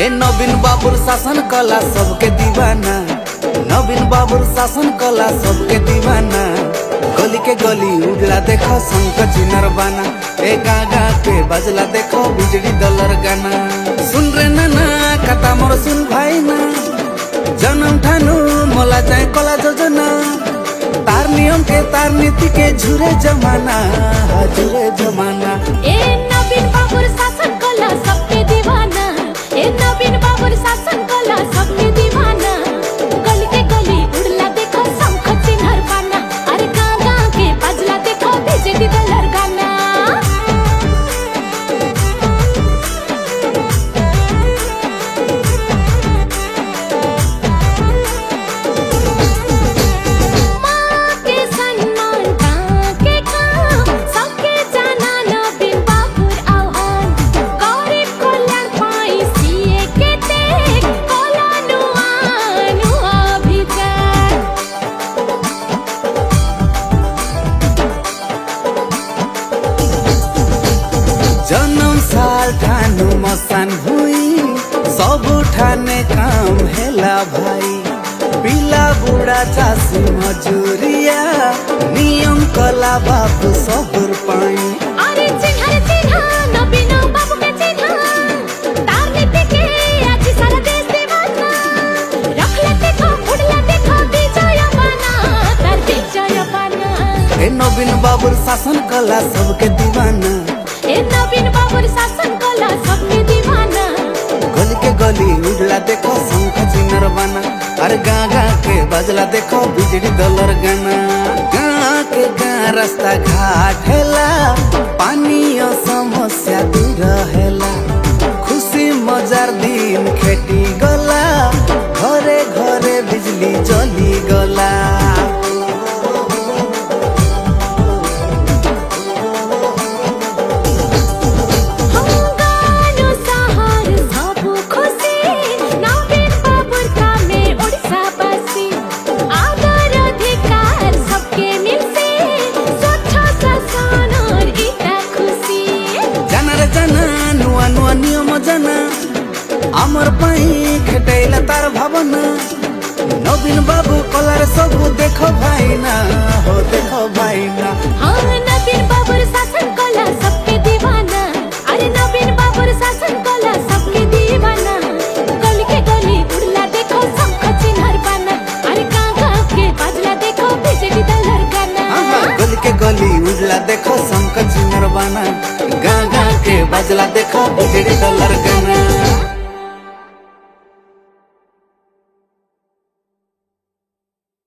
ए नवीन बाबुर शासन कला सबके दीवाना, नवीन बाबुर शासन कला सबके दीवाना। गली के गली उड़ला देखो शंख चिनर बाना, ए गागा के बजला देखो बिजली दलर गाना। सुन रे नाना कथा मोर सुन भाई ना, जन्म ठानु मोला जाए कला योजना। तार नियम के तार नीति के झुरे जमाना, झुरे जमाना। ए नवीन बाबुर शासन कला सबके दीवाना, ए नवीन बाबुर शासन कला सबके दीवाना। गली के गली उड़ला देखो शंख चिन्हर बाना, अरे गागा के बजला देखो बिजली दलर गाना। जन्म साल ठानु मसान हुई, सब ठाने काम हेला भाई। पिला बुढ़ा चासी मजूरिया, नियम कला बाबू सबुर पाई। अरे चिन्हर चिन्हा नवीन बाबू के चिन्हा, तार नीति के आज सारा देश दीवाना। रखला देखो उड़ला देखो विजय बाना, तार विजय बाना। ए नवीन बाबुर शासन कला सबके दीवाना, ए नवीन बाबुर शासन कला सबके दीवाना। गली के गली उड़ला देखो शंख चिनर बाना, अरे गागा के बजला देखो बिजली दलर गाना। गाँ के गाँ रास्ता घाट हेला, पानी समस्या दूर हेला। खुशी मजार दिन खेती गला, घरे घरे बिजली जली गला। आमर पाई खेटैला तार भावना, नवीन बाबू कलार सब देखो भाई ना, हो देखो भाई ना। हाँ नवीन बाबुर शासन कला सबके दीवाना, अरे नवीन बाबुर शासन कला सबके दीवाना। गली के गली उड़ला देखो शंख चिन्हर बाना, अरे गागा के बजला देखो बिजली दलर गाना। गली के गली उड़ला देखो शंख चिन्हर बाना, गागा के बजला देखो बिजली दलर